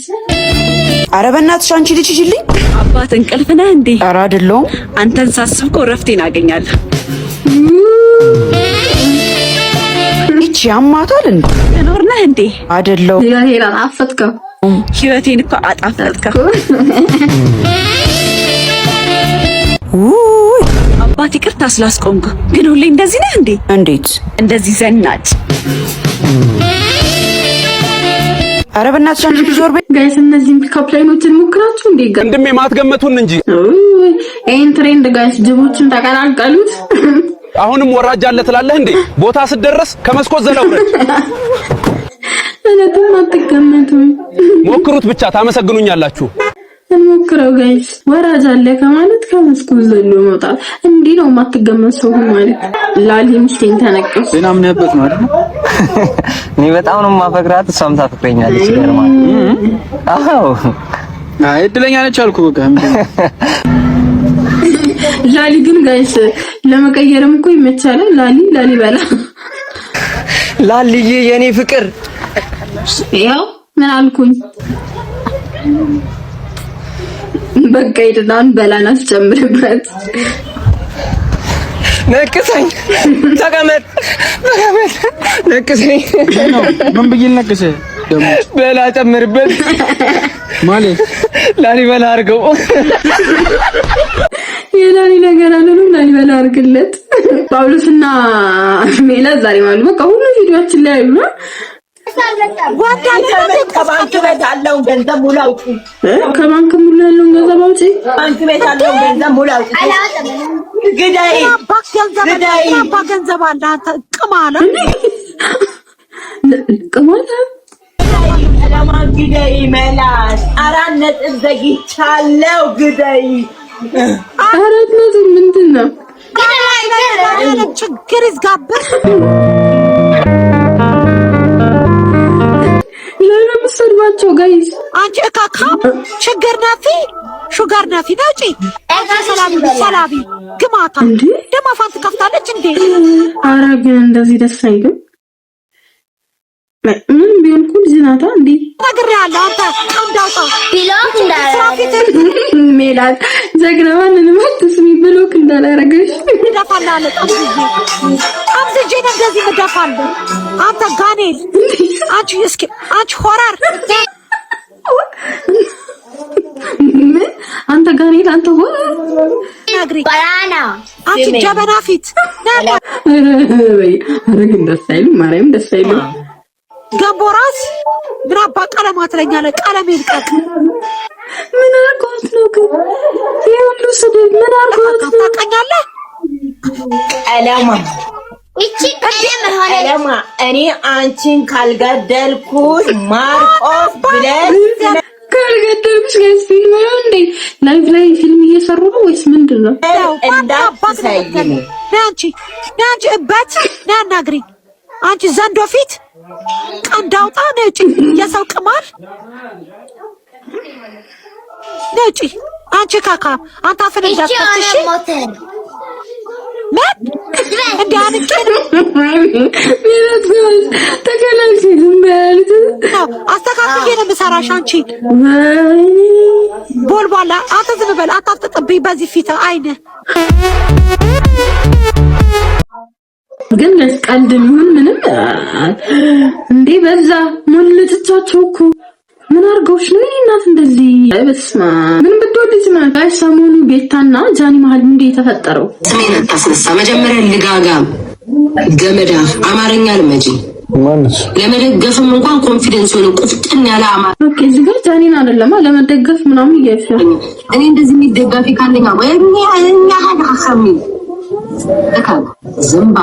ኧረ በእናትሽ አንቺ ልጅ ይልኝ። አባት እንቅልፍ ነህ እንዴ? ኧረ አይደለሁም። አንተን ሳስብ እኮ እረፍቴን አገኛለሁ። እቺ ያማታል እንዴ? ኖር ነህ እንዴ? አይደለሁም። ይሄን አጣፈጥከው። ህይወቴን እኮ አጣፈጥከው። አባት ይቅርታ ስላስቆምኩ። ግን ሁሌ እንደዚህ ነህ እንዴ? እንዴት እንደዚህ ዘናጭ? ኧረ በእናትሽ አንቺ ዞር በይ ጋይስ። እነዚህን ፒክአፕ ላይኖችን ሞክራችሁ እንዴ? እንደም ማትገመቱን እንጂ ይሄን ትሬንድ ጋይስ ጅቦችን ተቀላቀሉት። አሁንም ወራጅ አለ ትላለህ እንዴ? ቦታ ስደረስ ከመስኮት ዘለውረድ። እነቱም አትገመቱም። ሞክሩት ብቻ ታመሰግኑኛላችሁ። እንሞክረው ጋይስ። ወራጅ አለ ከማለት ከመስኮት ዘሎ መውጣት እንዲህ ነው የማትገመት ሰው ማለት። ላሊ ምስኪን ተነቀስ እና ምን ያበት ነው አይደል? እኔ በጣም ነው ማፈቅራት፣ እሷም ታፈቅረኛለች። ገርማል። አዎ አይ እድለኛ ነች አልኩ። በቃ ላሊ ግን ጋይስ ለመቀየርም እኮ ይመቻል። ላሊ በላ ላሊዬ የኔ ፍቅር ያው ምን አልኩኝ? በቃ ይደናን በላን አስጨምርበት። ነቅሰኝ ተቀመጥ ነቅሰኝ ምን ብዬ ነቅሰ ደሞ በላ ጨምርበት ማለት ላሊበላ አድርገው የላሊ ነገር አለሉ ላሊበላ አድርግለት። ጳውሎስና ሜላት ዛሬ ማለት በቃ ሁሉ ቪዲዮአችን ላይ አሉና ከባንክ ቤት ያለው ገንዘብ ሙሉ አውጪ። ከባንክ ሙሉ ያለው ገንዘብ አውጪ። ባንክ ቤት ያለው ገንዘብ ሙሉ አውጪ። ግዳይ ገንዘብ አለ አንተ ቅማላ ለማን ግዳይ መላስ 4 ነጥብ ዘግቻለሁ። ግዳይ 4 ነጥብ ምንድን ነው? ችግር ይዝጋብህ። ለምሰርባቸው ጋይስ አንቺ እካካ ችግር ናፊ ሹጋር ናፊ ናጪ ሰላቢ ግማታ ደማፋን ትከፍታለች እንዴ? ኧረ ግን እንደዚህ ደስ አይልም። ምን ቢሆን ኩል ዝናታ እንዴ ነግሬሃለሁ። አንተ ቀምዳውጣ ብሎክ እንዳላረገ ሜላት ዘግናዋን ለማትስሚ ብሎክ እንዳላረገሽ ደፋላለ አምዝጄ ነው እንደዚህ ምደፋለሁ። አንተ ጋኔል አንቺ እስኪ አንቺ ሆራር አንተ ጋኔል አንተ ሆራር ነግሪ ባራና አንቺ ጀበና ፊት አረግ ደስ አይልም። ማርያም ደስ አይልም። ገቦራስ ብራባ ቀለማት ለኛለ ቀለም ይልቀቅ። ምን አርጎት ነው ግን ይሁሉ ስድብ ምን አርጎት ታቀኛለህ? ቀለማ እቺ ቀለማ እኔ አንቺን ካልገደልኩሽ ማርቆስ ብለሽ ካልገደልኩሽ ጋይስ ፊልም ነው እንዴ? ላይቭ ላይ ፊልም እየሰሩ ነው ወይስ ምንድነው? እንዳትሰይኝ ናንቺ እበት ናናግሪ አንቺ ዘንዶ ፊት ቀንዳውጣ ነጭ የሰው ቅማል ነጭ አንቺ ካካ አንተ አፈን እንዳትፈትሽ ምን እንዴ አንቀን ቢረት ጋይስ ተከላልሽ ማለት አስተካክዬ ነው የምሰራሽ። አንቺ ቦልቧላ አንተ ዝም በል አታፍጥጥብኝ በዚህ ፊት አይነ ግን ቀልድ ምን ምንም እንዴ በዛ ሞልጭቻቸው እኮ ምን አርገውሽ ነው እናት እንደዚህ በስማ ምን ብትወልጅ ማለት አይ ሰሞኑ ቤታና ጃኒ መሀል እንዴ የተፈጠረው ስሜን አታስነሳ። መጀመሪያ ልጋጋም ገመዳ አማርኛ ልመጂ ማለት ለመደገፍም እንኳን ኮንፊደንስ ሆነ ቁፍጥን ያለ አማርኛ ኦኬ። እዚህ ጋር ጃኒን አይደለም ለመደገፍ ምናምን እያይሻል እኔ እንደዚህ የሚደጋፊ ካለኛ ወይኔ አኛ ሀዳኸሚ ተካል ዝምባ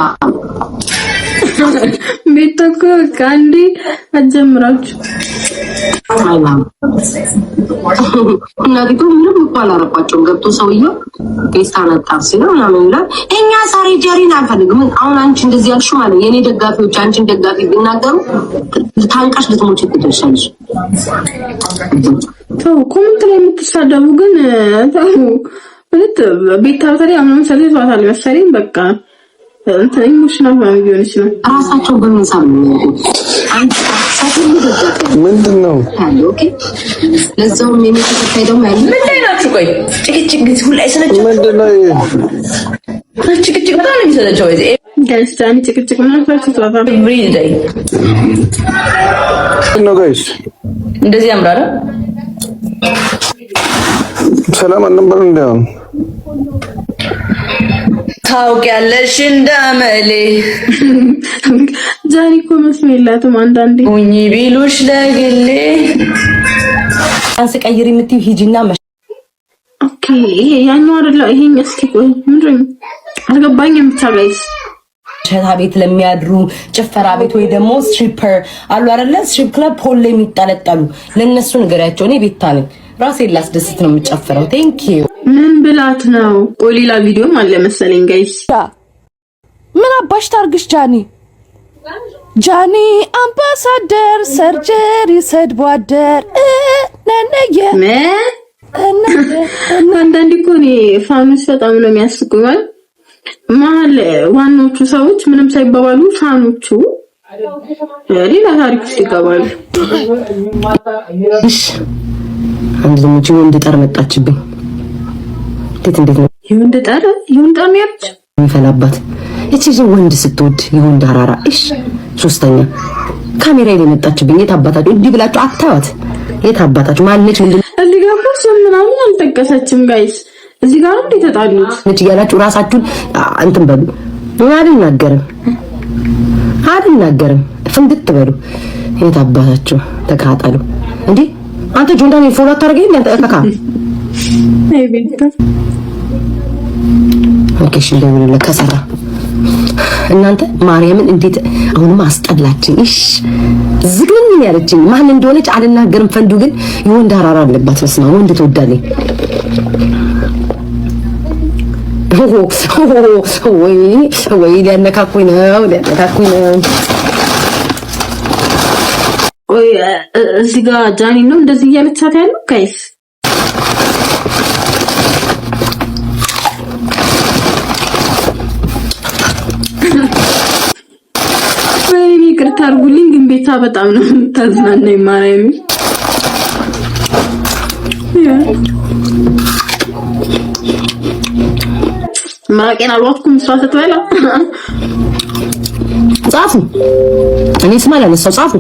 ቤተኮ ካንዲ አጀምራችሁ እናዲቱ ምንም እኮ አላረኳቸውም። ገብቶ ሰውየው ፌስታን አጣርሲ ነው ምናምን ይላል። እኛ ሳሪ ጀሪን አንፈልግም። አሁን አንቺ እንደዚህ ያልሽ ማለት የኔ ደጋፊዎች አንቺን ደጋፊ ቢናገሩ ታንቃሽ ልትሞች ትደርሻለሽ። ተው ኮሜንት ላይ የምትሳደቡ ግን ተው ቤታ በተለይ አሁን ሰለይቷታል መሰለኝ በቃ እንትን ኢሞሽናል ቢሆን ይችላል። ራሳቸው በመሳብ ነው አንቺ ሳትሉ ደጋፊ ምንድነው? ኦኬ ለዛው ምን ተከታይ ደግሞ ያለ ምን ላይ ናችሁ? ቆይ ጭቅጭቅ ግን ሁሉ አይሰለችም? ምንድነው? ጭቅጭቅ በጣም ነው የሚሰለቸው። ጋይስ ጃኒ ጭቅጭቅ ምናምን ታውቃለህ? ኤቭሪ ዴይ ነው ጋይስ እንደዚህ ያምራል። ሰላም አልነበረ እንደው ታውቂያለሽ እንደመሌ ጃኒ እኮ መስሎ የላትም አንዳንዴ ሁኚ ቢሉሽ ለግሌ አንስቀይሪ የምትይው ሂጂና ኦኬ ይሄ ያኛው አይደለ ይሄኛ እስኪ ቆይ ምንድነው አልገባኝም ብቻ ጋይስ ሸታ ቤት ለሚያድሩ ጭፈራ ቤት ወይ ደግሞ ስትሪፐር አሉ አይደለ ስትሪፕ ክለብ ፖል ላይ የሚጣለጣሉ ለነሱ ንገሪያቸው እኔ ቤታ ነኝ ራሴን ላስደስት ነው የምጨፍረው ቴንክ ዩ ምን ብላት ነው ቆይ ሌላ ቪዲዮም አለ መሰለኝ ጋይስ ምን አባሽ ታርግሽ ጃኒ አምባሳደር ሰርጀሪ ሰድቧደር ነነየ አንዳንዴ እኮ እኔ ፋኖስ በጣም ነው የሚያስቁኝ ማለት መሀል ዋናዎቹ ሰዎች ምንም ሳይባባሉ ፋኖቹ ሌላ ታሪክ ውስጥ ይገባሉ። አንድ ደግሞ ወንድ ጠር መጣችብኝ። እንዴት ነው የወንድ ጠር ያች የሚፈላባት እቺ ወንድ ስትወድ የወንድ አራራ እሺ። ሶስተኛ ካሜራ ላይ መጣችብኝ። የት አባታችሁ እንዲህ ብላችሁ አታዋት። የት አባታችሁ ማነች? ምንድን እዚህ ጋር እኮ ምናምን አልጠቀሰችም ጋይስ። እዚህ ጋር እንዴት ተጣሉት ነጭ ያላችሁ ራሳችሁን እንትን በሉ። አልናገርም ፍንድት በሉ። የት አባታችሁ ተቃጠሉ እንዴ! አንተ ጆንዳን ፎሎ አታረገኝ አንተ አካካ አይ ቤት ኦኬ እንደምን ለከሰራ እናንተ ማርያምን እንዴት አሁንም አስጠላችኝ። እሺ ዝግኝ ያለችኝ ማን እንደሆነች አልናገርም። ፈንዱ ግን የወንድ አራራ አለባት። በስማ ወንድ ትወዳለች። ወይ ሊያነካኩኝ ነው። ወይ እዚህ ጋር ጃኒ ነው እንደዚህ እያለቻት ያለው ጋይስ። ወይኔ ይቅርታ አድርጉልኝ፣ ግን ቤታ በጣም ነው የምታዝናናኝ ማርያም። ማቄን አልዋጥኩም እሷ ስትበላ ጻፉ። እኔ ስም አላነሳው ጻፉ።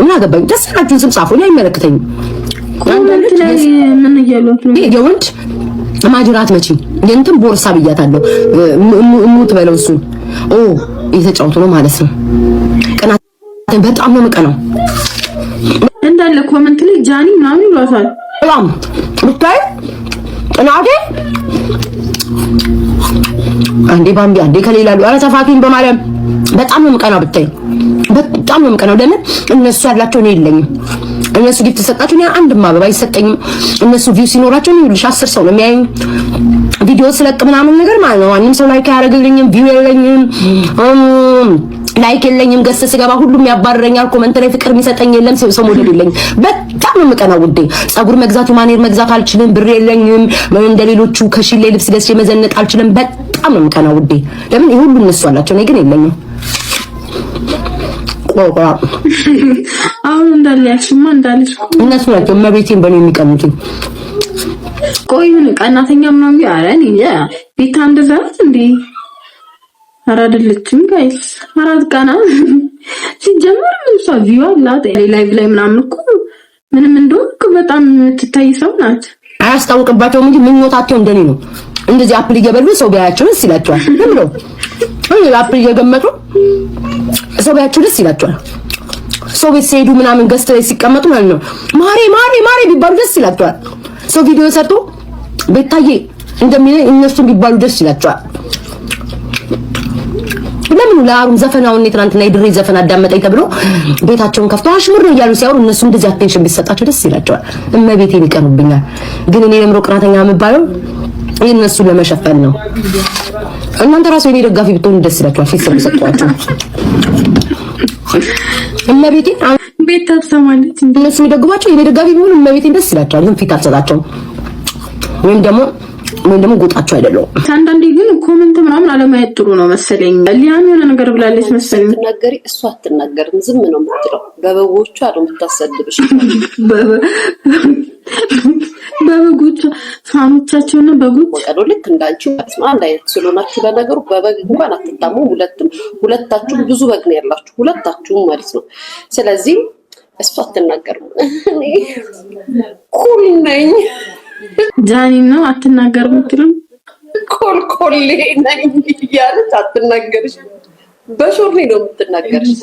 እና ገባኝ። ደስ ያላችሁን ስም ጻፉ። እኔ አይመለከተኝም። ኮሜንት ላይ ምን እያሉት ነው? የወንድ ማጅራት መቼ እንትን ቦርሳ ብያታለሁ። ሙት በለው እሱ እየተጫወቱ ነው ማለት ነው። ቀናት በጣም ነው መቀናው እንዳለ ኮሜንት ላይ ጃኒ ምናምን ይሏታል። በጣም ብታይ ቀናቴ አንዴ ባምቢ አንዴ ከሌላሉ አረ ተፋቱኝ በማርያም በጣም ነው መቀናው። ብታይ በጣም ነው መቀናው። ለምን እነሱ ያላቸው ነው የለኝም። እነሱ ጊፍት ተሰጣቸው ነው አንድ ማበባ ይሰጠኝም። እነሱ ቪው ሲኖራቸው ነው ልሽ 10 ሰው ነው የሚያየኝ ቪዲዮ ስለቅ ምናምን ነገር ማለት ነው። ማንም ሰው ላይክ ያደርግልኝም ቪው የለኝም ላይክ የለኝም። ገስ ስገባ ሁሉም ያባረኛል። ኮሜንት ላይ ፍቅር የሚሰጠኝ የለም። ሰው ሞዴል የለኝም። በጣም ነው መቀናው ውዴ። ጸጉር መግዛት ማኔር መግዛት አልችልም። ብር የለኝም። እንደሌሎቹ ከሺሌ ልብስ ገዝቼ መዘነጥ አልችልም። በጣም ነው መቀናው ውዴ። ለምን ይሄ ሁሉ እነሱ አላቸው ነው ግን የለኝም። አሁን እንዳለ ያሽማ እንዳለሽ እነሱ ናቸው መቤቴን በኔ የሚቀኑት። ቆይን ቀናተኛ ምናምን ያረን እንዴ ቤታ እንደዛት እንዴ አራደለችም ጋይስ። አራት ቀና ሲጀመር ምን ሰው ቪው አላት ላይቭ ላይ ምናምን እኮ ምንም እንደው በጣም ትታይ ሰው ናት። አያስታውቅባቸውም እንጂ ምኞታቸው እንደኔ ነው። እንደዚህ አፕል እየበሉ ሰው ቢያያቸው ደስ ይላቸዋል። ለምን ነው አፕል እየገመጡ ሰው ቢያያቸው ደስ ይላቸዋል። ሰው ቤት ሲሄዱ ምናምን ገስት ላይ ሲቀመጡ ማለት ነው ማሬ ቢባሉ ደስ ይላቸዋል። ሰው ቪዲዮ ሰርቶ ቤታዬ እንደሚለኝ እነሱ ቢባሉ ደስ ይላቸዋል። ለምን ለአሩም ዘፈናውን ትናንትና የድሬ ዘፈን አዳመጠኝ ተብሎ ቤታቸውን ከፍተው አሽሙር ነው እያሉ ሲያወሩ እነሱ እንደዚህ አቴንሽን ቢሰጣቸው ደስ ይላቸዋል። እመቤቴን ይቀርብኛል። ግን እኔ ለምሮ ቅናተኛ የምባለው እነሱ ለመሸፈን ነው። እናንተ ራሱ የኔ ደጋፊ ብትሆኑ ደስ ይላችኋል። ፊት ሰጥቷቸው እመቤቴን ቤት ታሰማለች። እነሱ የሚደግፏቸው የኔ ደጋፊ ቢሆኑ እመቤቴን ደስ ይላቸዋል። ግን ፊት አልሰጣቸውም ወይም ደግሞ ጎጣቸው አይደለም። አንዳንዴ ግን ኮሜንት ምናምን አለማየት ጥሩ ነው መሰለኝ። ሊያን የሆነ ነገር ብላለች መሰለኝ። ትናገሪ እሷ አትናገርም፣ ዝም ነው የምትለው። በበጎቿ ነው የምታሰድብሽ። በበጎቿ ፋኖቻቸውና በጎች ወቀዶ ልክ እንዳንቺ ማለት ነው። አንድ አይነት ስለሆናችሁ ለነገሩ በበግ እንኳን አትጣሙ። ሁለታችሁም ብዙ በግ ነው ያላችሁ ሁለታችሁም ማለት ነው። ስለዚህ እሷ አትናገርም። እኔ ኩል ነኝ ጃኒ ነው አትናገርም ትሉም ኮልኮሌ ነኝ እያለች አትናገርሽ። በሾርኔ ነው የምትናገርሽ።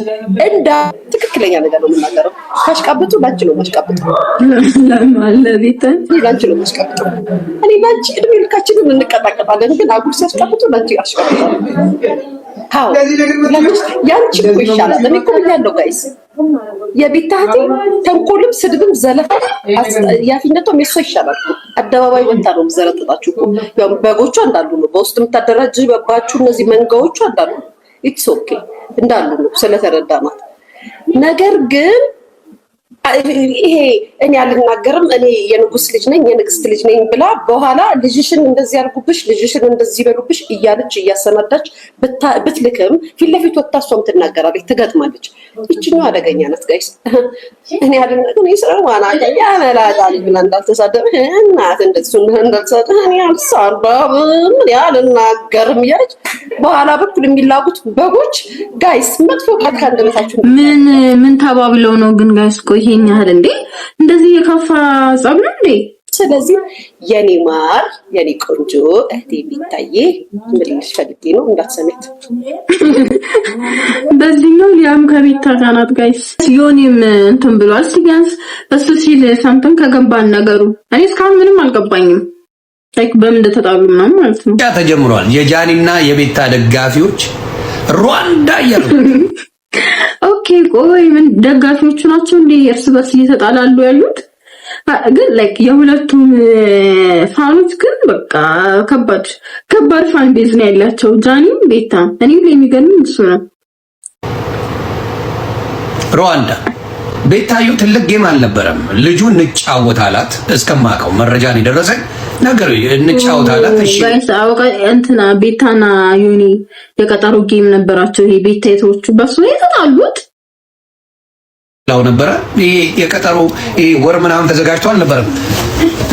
እንዳ ትክክለኛ ነገር ነው የምናገረው። ካሽቃብጡ ላንቺ ነው ማሽቃብጡ። ለማለቤት ላንቺ ነው ማሽቃብጡ። እኔ ላንቺ እድሜ ልካችንን እንቀጣቀጣለን፣ ግን አጉል ሲያሽቃብጡ ላንቺ አሽቃብጣለሁ። አዎ ያንቺ እኮ ይሻላል። እኔ እኮ ብያለሁ ጋይስ፣ የቤታህቴ ተንኮልም ስድብም ዘለፋ ያፊነቷም የሷ ይሻላል። አደባባይ ወጣ ነው ዘረጥጣችሁ እኮ ያው በጎቹ እንዳሉ ነው። በውስጥ የምታደራጅባችሁ እነዚህ መንጋዎቹ እንዳሉ ኢትስ ኦኬ እንዳሉ ነው ስለተረዳናት። ነገር ግን ይሄ እኔ አልናገርም እኔ የንጉስ ልጅ ነኝ የንግስት ልጅ ነኝ ብላ በኋላ ልጅሽን እንደዚህ ያርጉብሽ ልጅሽን እንደዚህ ይበሉብሽ እያለች እያሰናዳች ብትልክም ፊት ለፊት ወጥታ እሷም ትናገራለች ትገጥማለች። ይችኛው አደገኛ ናት ጋይስ። እኔ አልናገርም ይስራው ዋና ያመላጣል ብላ እንዳልተሳደበ እናት እንደዚህ እንዳልተሳደበ እኔ አልሳደብም እኔ አልናገርም እያለች በኋላ በኩል የሚላጉት በጎች ጋይስ መጥፎ ቃል ካንደበታችሁ ምን ተባብለው ነው ግን ጋይስ? ቆይ ይሄን ያህል እንዴ እንደዚህ የከፋ ጸብ ነው እንዴ? ስለዚህ የኔ ማር የኔ ቆንጆ እህቴ ቢታዬ ምልሽ ፈልጌ ነው እንዳትሰሚት። በዚህኛው ሊያም ከቤታ ጋር ናት ጋይስ። ዮኒም እንትን ብሏል። ቢያንስ እሱ ሲል ሰምተን ከገባን ነገሩ እኔ እስካሁን ምንም አልገባኝም። ላይክ በምን እንደተጣሉ ምናምን ማለት ነው። ያ ተጀምሯል። የጃኒና የቤታ ደጋፊዎች ሩዋንዳ ያሉ ኦኬ ቆይ ምን ደጋፊዎቹ ናቸው እንዴ እርስ በርስ እየተጣላሉ ያሉት? ግን ላይክ የሁለቱም ፋኖች ግን በቃ ከባድ ፋን ቤዝ ነው ያላቸው ጃኒም ቤታ። እኔም ለሚገርም እሱ ነው። ሩዋንዳ ቤታዩ ትልቅ ጌም አልነበረም። ልጁ እንጫወታላት እስከማውቀው መረጃን የደረሰኝ ነገር እንጫወታላት። እሺ ጋይስ አውቃ እንትና ቤታና ዮኒ የቀጠሮ ጌም ነበራቸው። ይሄ ቤታ የተወቹ በሱ የተጣሉት ላው ነበረ። ይሄ የቀጠሮ ወር ምናምን ተዘጋጅቶ አልነበረም።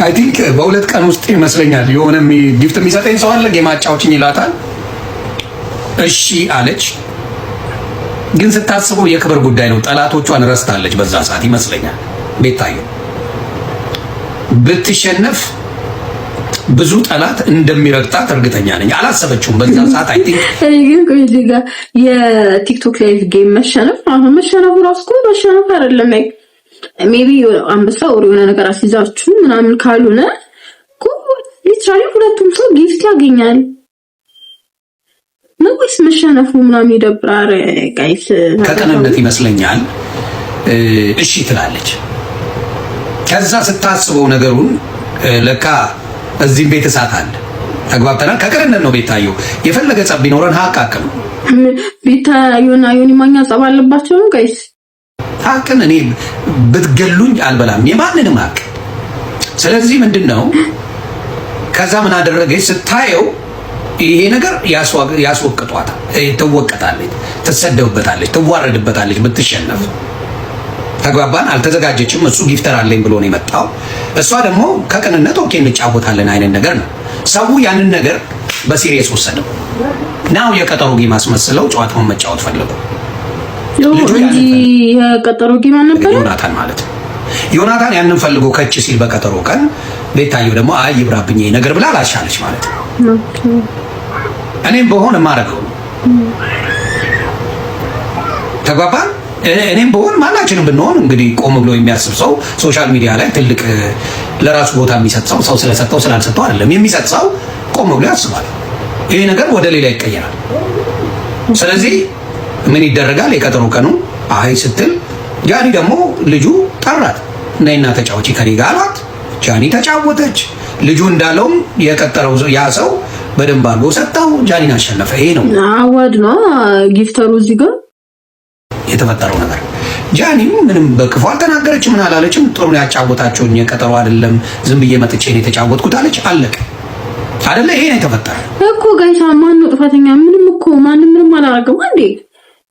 አይ ቲንክ በሁለት ቀን ውስጥ ይመስለኛል የሆነ ጊፍት የሚሰጠኝ ሰው አለ ጌም አጫውችኝ ይላታል። እሺ አለች። ግን ስታስበው የክብር ጉዳይ ነው። ጠላቶቿን ረስታለች በዛ ሰዓት ይመስለኛል። ቤታዩ ብትሸነፍ ብዙ ጠላት እንደሚረግጣት እርግጠኛ ነኝ። አላሰበችውም በዛ ሰዓት። አይ ቲንክ እኔ ግን ከዚህ ጋር የቲክቶክ ላይቭ ጌም መሸነፍ መሸነፉ ራሱ እኮ መሸነፍ አይደለም። ላይክ ሜቢ አንበሳ ወር የሆነ ነገር አስይዛችሁ ምናምን ካልሆነ እኮ ሊትራሊ ሁለቱም ሰው ጊፍት ያገኛል ነው ወይስ መሸነፉ ምናምን ይደብራል ጋይስ? ከቀንነት ይመስለኛል። እሺ ትላለች። ከዛ ስታስበው ነገሩን ለካ እዚህም ቤት እሳት አለ። ተግባብተናል። ከቅንነት ነው ቤታዩ። የፈለገ ጸብ ቢኖረን ሀቅ ነው። ቤታዩና ዮኒ ማኛ ጸብ አለባቸው ነው ጋይስ? ሀቅን እኔ ብትገሉኝ አልበላም የማንንም ሀቅ። ስለዚህ ምንድነው ከዛ ምን አደረገች ስታየው ይሄ ነገር ያስወቅጧታል። ትወቀጣለች፣ ትሰደብበታለች፣ ትዋረድበታለች ብትሸነፍ። ተግባባን። አልተዘጋጀችም። እሱ ጊፍተር አለኝ ብሎ ነው የመጣው። እሷ ደግሞ ከቅንነት ኦኬ እንጫወታለን አይነት ነገር ነው። ሰው ያንን ነገር በሲሪየስ ወሰደው። ናው የቀጠሮ ጌም አስመስለው ጨዋታውን መጫወት ፈለጉ። ልጁ እንጂ የቀጠሮ ጌም ነበር ዮናታን ማለት ነው። ዮናታን ያንን ፈልጎ ከች ሲል በቀጠሮ ቀን ቤታዩ ደግሞ አይ ይብራብኝ ነገር ብላ ላሻለች ማለት ነው። ኦኬ እኔም በሆነ ማረገው ተግባባን። እኔም በሆን ማናችንም ብንሆን እንግዲህ ቆም ብሎ የሚያስብ ሰው ሶሻል ሚዲያ ላይ ትልቅ ለራሱ ቦታ የሚሰጥ ሰው ስለሰጠው ስላልሰጠው አይደለም የሚሰጥ ሰው ቆም ብሎ ያስባል። ይሄ ነገር ወደ ሌላ ይቀየራል። ስለዚህ ምን ይደረጋል? የቀጠሮ ቀኑ አይ ስትል ጃኒ ደግሞ ልጁ ጠራት ነይና ተጫወቺ ከኔ ጋር አላት። ጃኒ ተጫወተች። ልጁ እንዳለውም የቀጠረው ያ ሰው በደንብ አድርጎ ሰጠው። ጃኒን አሸነፈ። ይሄ ነው አዋድ ነው ጊፍተሩ እዚህ ጋር የተፈጠረው ነገር። ጃኒም ምንም በክፉ አልተናገረችም፣ ምን አላለችም። ጥሩ ነው ያጫወታችሁኝ፣ የቀጠሮ አይደለም ዝም ብዬ መጥቼ ነው የተጫወትኩት አለች። አለቀ አይደለ? ይሄ ነው የተፈጠረው እኮ ጋይሳ። ማን ነው ጥፋተኛ? ምንም እኮ ማንም ምንም አላረገም እንዴ።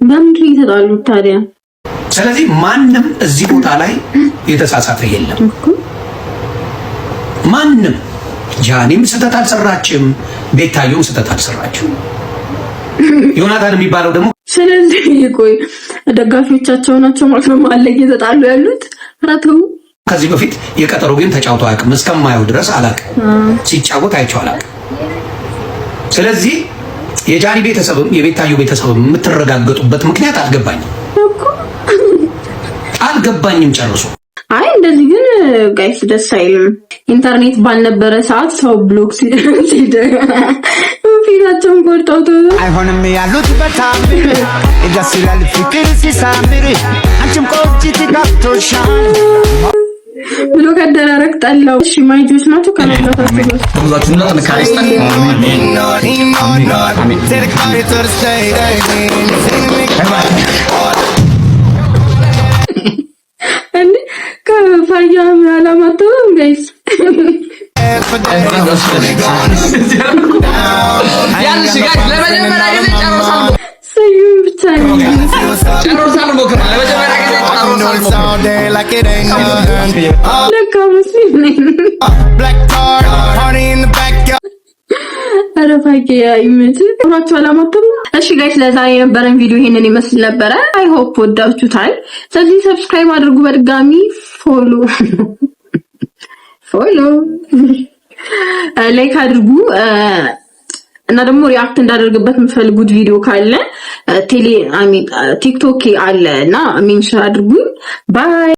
በምንድን የተጣሉት ታዲያ? ስለዚህ ማንም እዚህ ቦታ ላይ የተሳሳተ የለም። ማንም ጃኒም ስህተት አልሰራችም፣ ቤታዩም ስህተት አልሰራችም። ዮናታን የሚባለው ደግሞ ስለዚህ ቆይ ደጋፊዎቻቸው ናቸው ማለት ነው ማለት እየተጣሉ ያሉት አራተው። ከዚህ በፊት የቀጠሮ ግን ተጫውቶ አያውቅም እስከማየው ድረስ አላውቅም፣ ሲጫወት አይቼው አላውቅም። ስለዚህ የጃኒ ቤተሰብም የቤታዩ ቤተሰብም የምትረጋገጡበት ምክንያት አልገባኝም ጨርሶ። አይ እንደዚህ ግን ጋይስ ደስ አይልም። ኢንተርኔት ባልነበረ ሰዓት ሰው ብሎክ ሲደረግ ፊታቸውን ቆርጠው አይሆንም ያሉት በታምር ደስ ይላል ፍቅር ሲሳምር አንቺም ቆንጂት ጋብቶሻል ብሎ ከደረረክ ጠላው። እሺ ማይጆች ናቸው ከነላታችሁ ሁላችሁም ጥንካሬ ይስጠን። ያምን አላማተውም ጋይስ ያንሽ ጋር ለመጀመሪያ ጊዜ ጨርሳለሁ ሰዩን ብቻ ነው ጨርሳለሁ ሞክር ለመጀመሪያ ጊዜ ጨርሳለሁ ለካ ሙስሊም ነኝ አረፋቂ አይመት ወራቸው አላማተም እሺ ጋይስ ለዛሬ የነበረን ቪዲዮ ይሄንን ይመስል ነበረ አይ ሆፕ ወዳችሁታል ስለዚህ ሰብስክራይብ አድርጉ በድጋሚ ፎሎ ላይክ አድርጉ እና ደግሞ ሪአክት እንዳደርግበት የምትፈልጉት ቪዲዮ ካለ ቲክቶክ አለ እና ሜንሽን አድርጉ ባይ